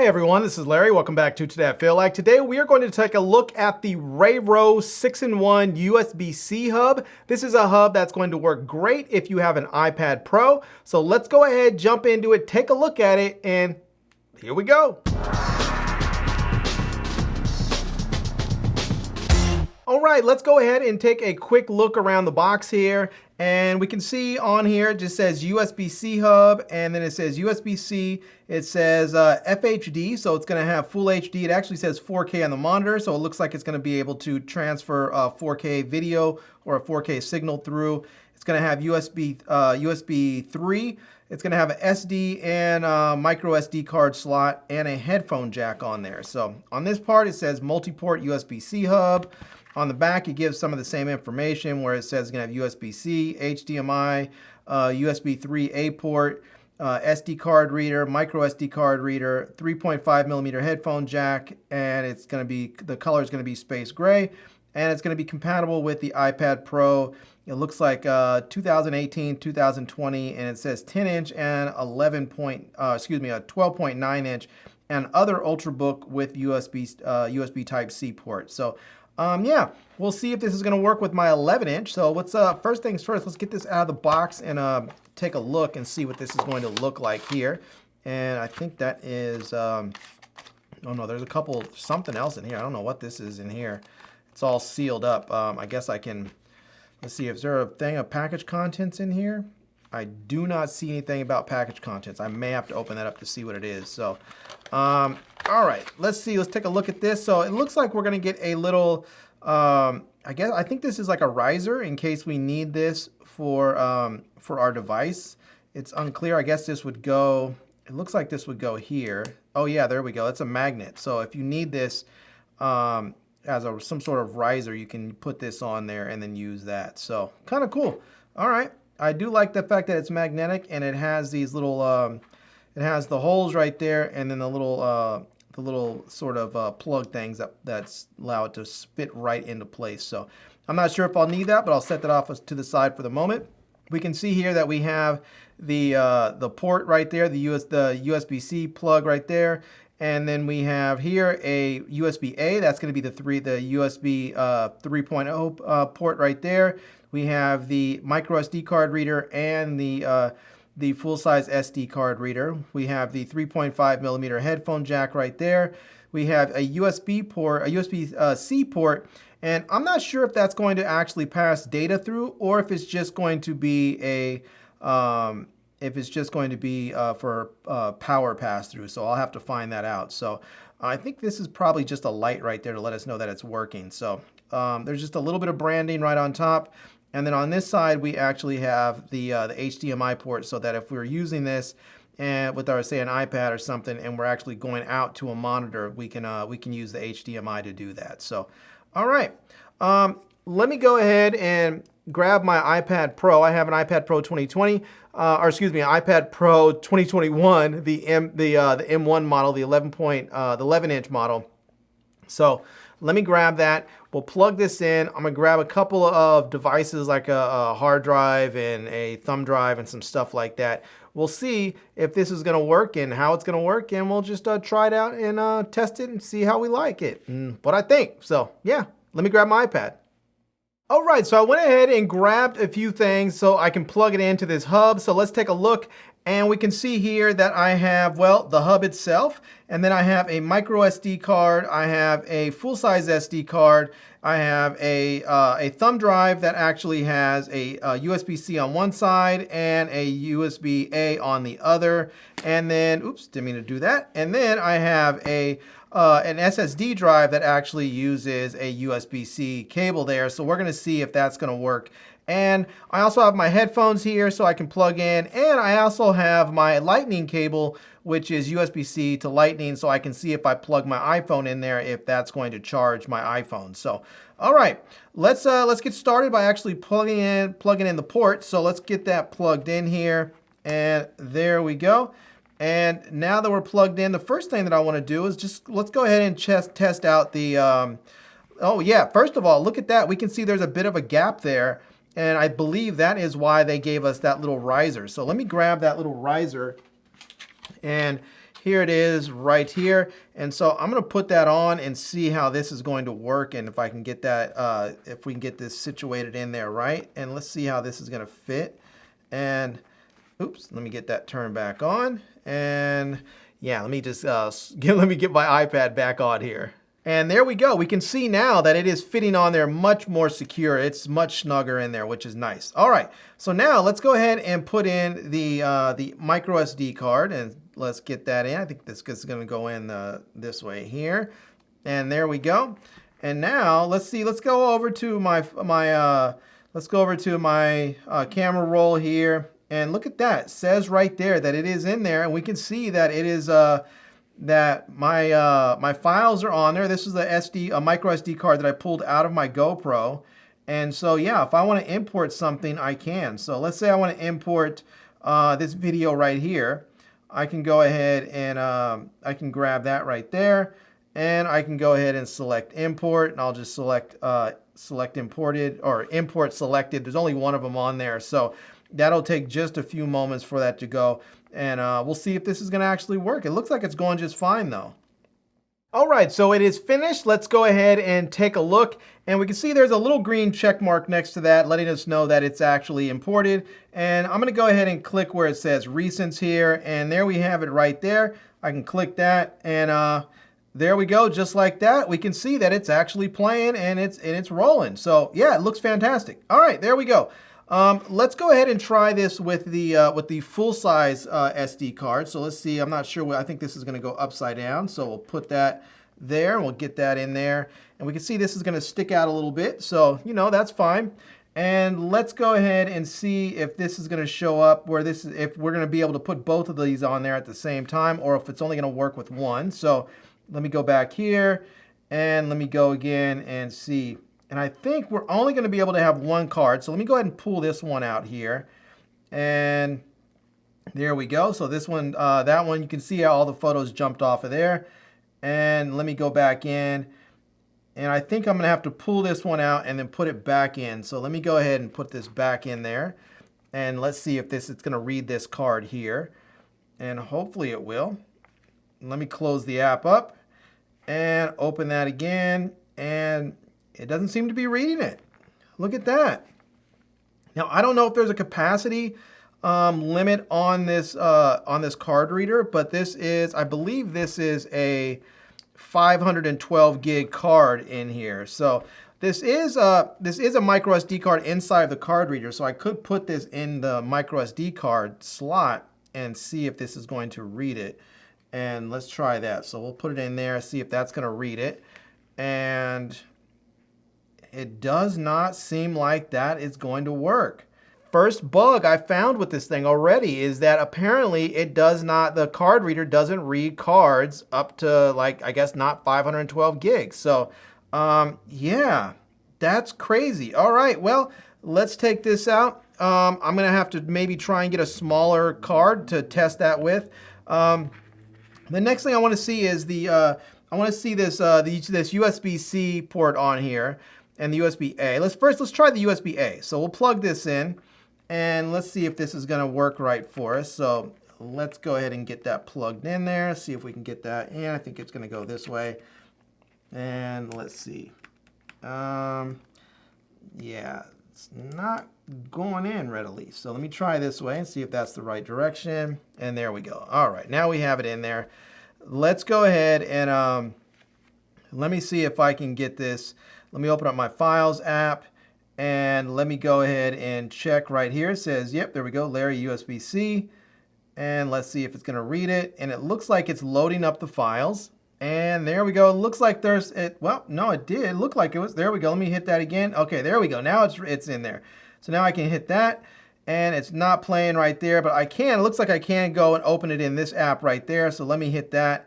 Hey everyone, this is Larry. Welcome back to TodayIFeelLike. Today we are going to take a look at the RayRow 6-in-1 USB-C hub. This is a hub that's going to work great if you have an iPad Pro. So let's go ahead, jump into it, take a look at it, and here we go. All right, let's go ahead and take a quick look around the box here. And we can see on here, it just says USB-C hub, and then it says USB-C. It says FHD, so it's gonna have full HD. It actually says 4K on the monitor, so it looks like it's gonna be able to transfer 4K video or a 4K signal through. It's gonna have USB 3. It's gonna have an SD and micro SD card slot and a headphone jack on there. So on this part, it says multi-port USB-C hub. On the back, it gives some of the same information where it says it's going to have USB-C, HDMI, USB 3A port, SD card reader, micro SD card reader, 3.5mm headphone jack, and it's going to be, the color is going to be space gray, and it's going to be compatible with the iPad Pro. It looks like 2018, 2020, and it says 10-inch and 12.9-inch, and other Ultrabook with USB Type-C port. So yeah, we'll see if this is going to work with my 11-inch. So let's first things first, let's get this out of the box and take a look and see what this is going to look like here. And I think that is, oh no, there's something else in here. I don't know what this is in here. It's all sealed up. I guess I can, let's see, is there a thing of package contents in here? I do not see anything about package contents. I may have to open that up to see what it is. So, all right, let's see. Let's take a look at this. So it looks like we're going to get a little, I think this is like a riser in case we need this for our device. It's unclear. I guess this would go, it looks like this would go here. Oh yeah, there we go. It's a magnet. So if you need this as some sort of riser, you can put this on there and then use that. So kind of cool. All right. I do like the fact that it's magnetic and it has these little, it has the holes right there and then the little sort of plug things that's allow it to fit right into place. So I'm not sure if I'll need that, but I'll set that off to the side for the moment. We can see here that we have the port right there, the USB-C plug right there. And then we have here a USB-A, that's going to be the USB 3.0 port right there. We have the micro SD card reader and the full-size SD card reader. We have the 3.5mm headphone jack right there. We have a USB port, a USB-C port, and I'm not sure if that's going to actually pass data through or if it's just going to be for power pass-through. So I'll have to find that out. So I think this is probably just a light right there to let us know that it's working. So there's just a little bit of branding right on top. And then on this side, we actually have the HDMI port so that if we're using this and with our, say, an iPad or something, and we're actually going out to a monitor, we can use the HDMI to do that. So, all right, let me go ahead and grab my iPad Pro. I have an iPad Pro 2020, or excuse me, iPad Pro 2021, the M1 model, the 11-inch model. So let me grab that. We'll plug this in. I'm gonna grab a couple of devices like a hard drive and a thumb drive and some stuff like that. We'll see if this is gonna work and how it's gonna work, and we'll just try it out and test it and see how we like it and what I think. So yeah, let me grab my iPad. All right, so I went ahead and grabbed a few things so I can plug it into this hub. So let's take a look. And we can see here that I have, well, the hub itself, and then I have a micro SD card, I have a full-size SD card, I have a thumb drive that actually has a USB-C on one side and a USB-A on the other, and then, oops, didn't mean to do that, and then I have an SSD drive that actually uses a USB-C cable there, so we're going to see if that's going to work. And I also have my headphones here so I can plug in, and I also have my lightning cable, which is USB-C to lightning, so I can see if I plug my iPhone in there, if that's going to charge my iPhone. So, all right, let's get started by actually plugging in the port. So let's get that plugged in here, and there we go. And now that we're plugged in, the first thing that I want to do is just let's go ahead and test out the. Oh yeah, first of all, look at that. We can see there's a bit of a gap there. And I believe that is why they gave us that little riser. So let me grab that little riser. And here it is right here. And so I'm going to put that on and see how this is going to work, and if I can get that, if we can get this situated in there right. And let's see how this is going to fit. And oops, let me get that turned back on. And yeah, let me just let me get my iPad back on here. And there we go. We can see now that it is fitting on there much more secure. It's much snugger in there, which is nice. All right, so now let's go ahead and put in the micro SD card, and let's get that in. I think this is going to go in this way here, and there we go. And now let's see. Let's go over to my camera roll here, and look at that. It says right there that it is in there, and we can see that it is that my files are on there. This is a micro SD card that I pulled out of my GoPro. And so yeah, if I want to import something, I can. So let's say I want to import this video right here. I can go ahead and I can grab that right there, and I can go ahead and select import, and I'll just select select imported or import selected. There's only one of them on there, so that'll take just a few moments for that to go. And we'll see if this is going to actually work. It looks like it's going just fine though. All right, so it is finished. Let's go ahead and take a look. And we can see there's a little green check mark next to that, letting us know that it's actually imported. And I'm going to go ahead and click where it says recents here. And there we have it right there. I can click that, and there we go. Just like that, we can see that it's actually playing and it's rolling. So yeah, it looks fantastic. All right, there we go. Let's go ahead and try this with the full-size SD card. So let's see. I'm not sure. I think this is going to go upside down. So we'll put that there, and we'll get that in there. And we can see this is going to stick out a little bit. So, you know, that's fine. And let's go ahead and see if this is going to show up where this is, if we're going to be able to put both of these on there at the same time, or if it's only going to work with one. So let me go back here, and let me go again and see. And I think we're only going to be able to have one card. So let me go ahead and pull this one out here. And there we go. So this one, that one, you can see how all the photos jumped off of there. And let me go back in. And I think I'm going to have to pull this one out and then put it back in. So let me go ahead and put this back in there. And let's see if it's going to read this card here. And hopefully it will. Let me close the app up and open that again. And it doesn't seem to be reading it. Look at that. Now, I don't know if there's a capacity limit on this card reader, but this is, I believe this is a 512 gig card in here. So this is a micro SD card inside of the card reader. So I could put this in the micro SD card slot and see if this is going to read it. And let's try that. So we'll put it in there, see if that's going to read it. And it does not seem like that is going to work. First bug I found with this thing already is that apparently it does not, the card reader doesn't read cards up to, like, I guess not 512 gigs. So yeah, that's crazy. All right, well, let's take this out. I'm gonna have to maybe try and get a smaller card to test that with. The next thing I want to see is I want to see this this USB-C port on here. And the USB-A. Let's try the USB-A. So we'll plug this in, and let's see if this is going to work right for us. So let's go ahead and get that plugged in there. See if we can get that in. I think it's going to go this way. And let's see. Yeah, it's not going in readily. So let me try this way and see if that's the right direction. And there we go. All right, now we have it in there. Let's go ahead and let me see if I can get this. Let me open up my Files app, and let me go ahead and check right here. It says, yep, there we go, Larry USB-C. And let's see if it's going to read it. And it looks like it's loading up the files. And there we go. It looks like there's it. Well, no, it did. It looked like it was. There we go. Let me hit that again. Okay, there we go. Now it's in there. So now I can hit that, and it's not playing right there, but I can. It looks like I can go and open it in this app right there. So let me hit that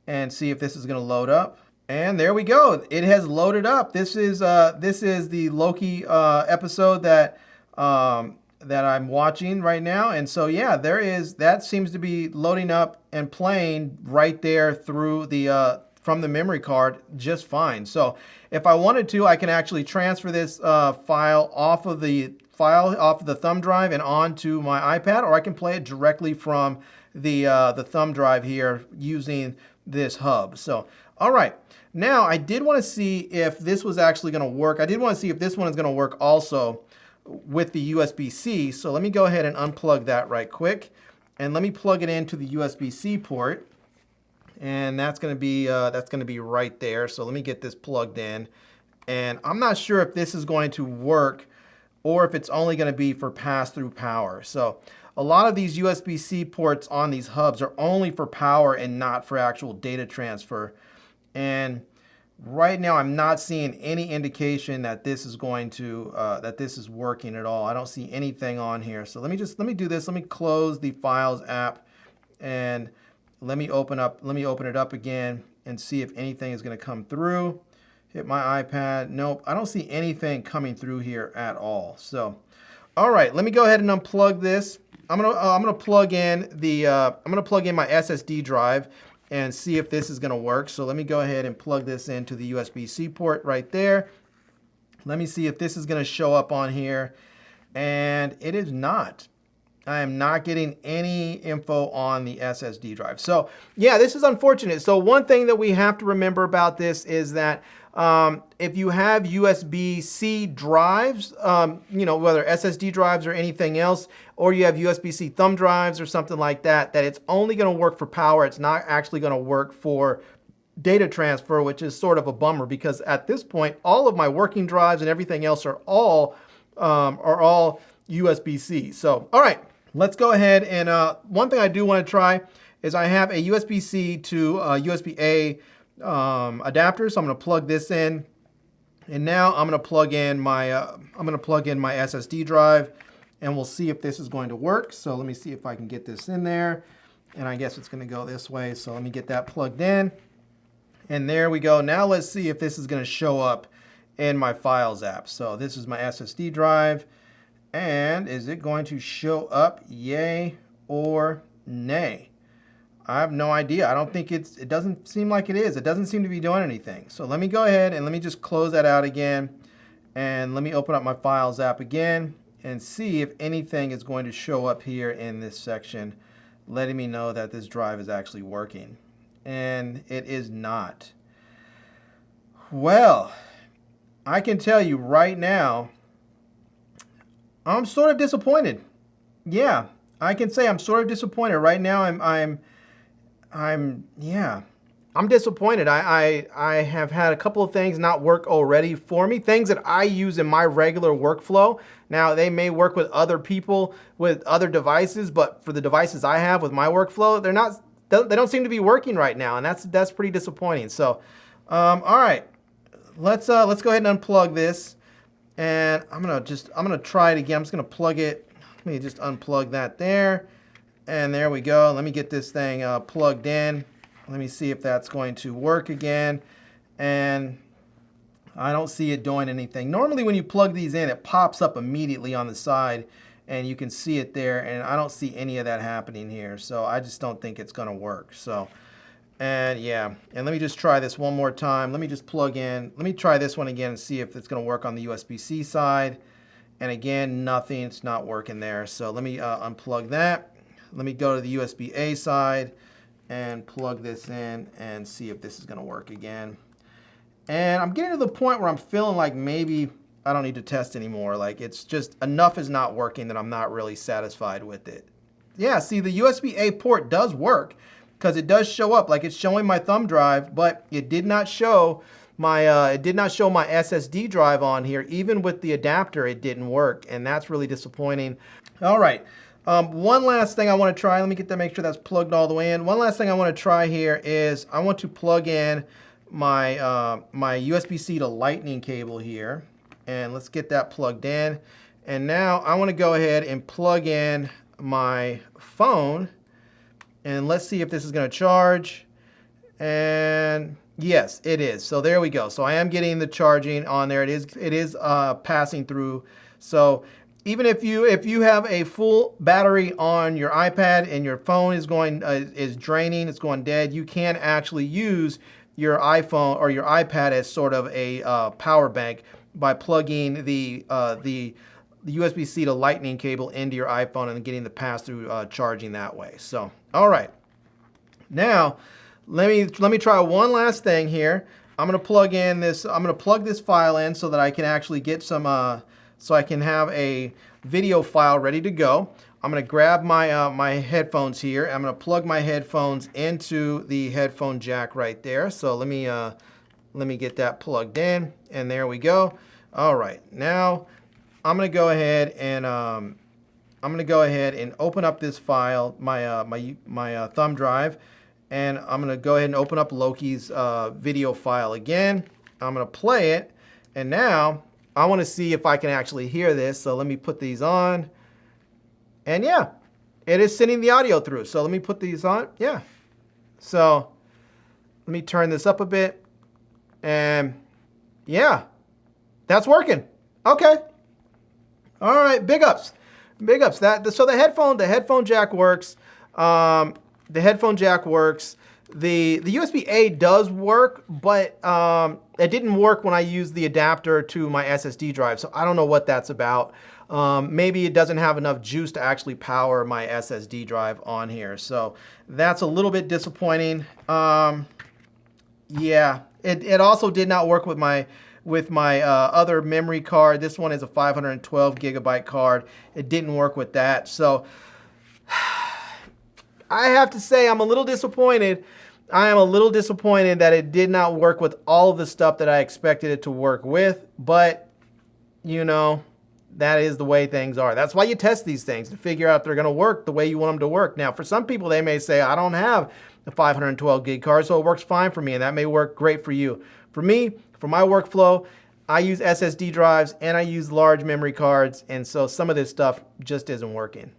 and see if this is going to load up. And there we go. It has loaded up. This is the Loki episode that I'm watching right now. And so yeah, that seems to be loading up and playing right there through the from the memory card just fine. So if I wanted to, I can actually transfer this file off of the thumb drive and onto my iPad, or I can play it directly from the thumb drive here using this hub. So, all right. Now, I did want to see if this was actually going to work. I did want to see if this one is going to work also with the USB-C. So let me go ahead and unplug that right quick. And let me plug it into the USB-C port. And that's going to be right there. So let me get this plugged in. And I'm not sure if this is going to work or if it's only going to be for pass-through power. So a lot of these USB-C ports on these hubs are only for power and not for actual data transfer. And right now I'm not seeing any indication that this is going to that this is working at all. I don't see anything on here. So let me do this. Let me close the Files app and let me open it up again and see if anything is going to come through. Hit my iPad. Nope, I don't see anything coming through here at all. So, all right, let me go ahead and unplug this. I'm gonna plug in my SSD drive and see if this is gonna work. So let me go ahead and plug this into the USB-C port right there. Let me see if this is gonna show up on here, and it is not. I am not getting any info on the SSD drive. So yeah, this is unfortunate. So one thing that we have to remember about this is that if you have USB-C drives, whether SSD drives or anything else, or you have USB-C thumb drives or something like that, that it's only going to work for power. It's not actually going to work for data transfer, which is sort of a bummer because at this point, all of my working drives and everything else are all USB-C. So, all right. Let's go ahead and one thing I do want to try is I have a USB-C to USB-A adapter, so I'm going to plug this in, and now I'm going to plug in my SSD drive, and we'll see if this is going to work. So let me see if I can get this in there, and I guess it's going to go this way. So let me get that plugged in, and there we go. Now let's see if this is going to show up in my Files app. So this is my SSD drive. And is it going to show up, yay or nay? I have no idea. I don't think it doesn't seem like it is. It doesn't seem to be doing anything. So let me go ahead and let me just close that out again. And let me open up my Files app again and see if anything is going to show up here in this section, letting me know that this drive is actually working. And it is not. Well, I can tell you right now, I'm sort of disappointed. Yeah, I can say I'm sort of disappointed. Right now I'm disappointed. I have had a couple of things not work already for me, things that I use in my regular workflow. Now, they may work with other people with other devices, but for the devices I have with my workflow, they don't seem to be working right now, and that's pretty disappointing. So, all right, let's go ahead and unplug this. And I'm gonna try it again. I'm just gonna plug it. Let me just unplug that there. And there we go. Let me get this thing plugged in. Let me see if that's going to work again. And I don't see it doing anything. Normally when you plug these in, it pops up immediately on the side and you can see it there. And I don't see any of that happening here. So I just don't think it's gonna work. So. And yeah, and let me just try this one more time. Let me just plug in. Let me try this one again and see if it's going to work on the USB-C side. And again, nothing. It's not working there. So let me unplug that. Let me go to the USB-A side and plug this in and see if this is going to work again. And I'm getting to the point where I'm feeling like maybe I don't need to test anymore. Like it's just enough is not working that I'm not really satisfied with it. Yeah, see, the USB-A port does work, because it does show up, like it's showing my thumb drive, but it did not show my SSD drive on here. Even with the adapter, it didn't work, and that's really disappointing. All right, one last thing I want to try. Let me make sure that's plugged all the way in. One last thing I want to try here is I want to plug in my my USB-C to Lightning cable here, and let's get that plugged in. And now I want to go ahead and plug in my phone. And let's see if this is going to charge. And yes, it is. So there we go. So I am getting the charging on there. It is passing through. So even if you have a full battery on your iPad and your phone is draining, it's going dead, you can actually use your iPhone or your iPad as sort of a power bank by plugging the the USB-C to Lightning cable into your iPhone and getting the pass-through charging that way. So, all right. Now, let me try one last thing here. I'm gonna plug this file in so that I can actually get some, so I can have a video file ready to go. I'm gonna grab my my headphones here. I'm gonna plug my headphones into the headphone jack right there. So let me get that plugged in, and there we go. All right, now I'm gonna go ahead and open up this file, my thumb drive, and I'm gonna go ahead and open up Loki's video file again. I'm gonna play it, and now I want to see if I can actually hear this. So let me put these on, and yeah, it is sending the audio through. So let me put these on. Yeah. So let me turn this up a bit, and yeah, that's working. Okay. All right, big ups. Big ups. So the headphone jack works. The headphone jack works. The USB-A does work, but it didn't work when I used the adapter to my SSD drive. So I don't know what that's about. Maybe it doesn't have enough juice to actually power my SSD drive on here. So that's a little bit disappointing. Yeah, it also did not work with my other memory card. This one is a 512 gigabyte card. It didn't work with that. So I have to say I'm a little disappointed. I am a little disappointed that it did not work with all of the stuff that I expected it to work with. But, you know, that is the way things are. That's why you test these things, to figure out if they're going to work the way you want them to work. Now, for some people, they may say, I don't have a 512 gig card, so it works fine for me, and that may work great for you. For me, for my workflow, I use SSD drives and I use large memory cards, and so some of this stuff just isn't working.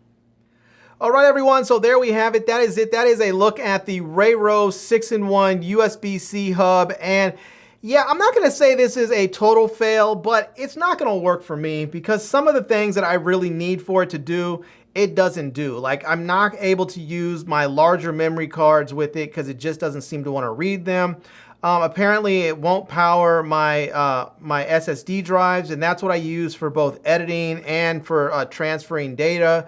All right, everyone, so there we have it. That is it. That is a look at the RayRow 6-in-1 USB-C hub. And yeah, I'm not gonna say this is a total fail, but it's not gonna work for me because some of the things that I really need for it to do, it doesn't do. Like, I'm not able to use my larger memory cards with it because it just doesn't seem to wanna read them. Apparently it won't power my my SSD drives, and that's what I use for both editing and for transferring data.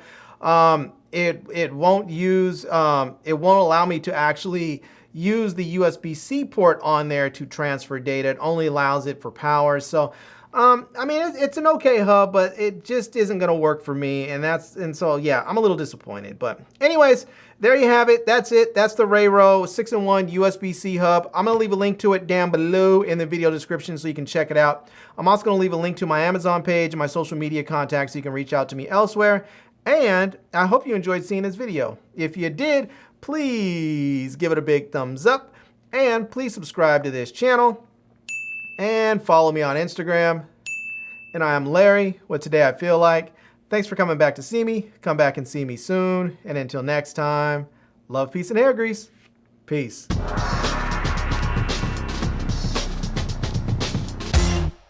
It won't allow me to actually use the USB-C port on there to transfer data. It only allows it for power. So, I mean, it's an okay hub, but it just isn't going to work for me. And so, yeah, I'm a little disappointed. But anyways, there you have it. That's it. That's the RayRow 6-in-1 USB-C hub. I'm going to leave a link to it down below in the video description so you can check it out. I'm also going to leave a link to my Amazon page and my social media contacts so you can reach out to me elsewhere. And I hope you enjoyed seeing this video. If you did, please give it a big thumbs up, and please subscribe to this channel and follow me on Instagram. And I am Larry with Today I Feel Like. Thanks for coming back to see me. Come back and see me soon. And until next time, love, peace, and hair grease. Peace.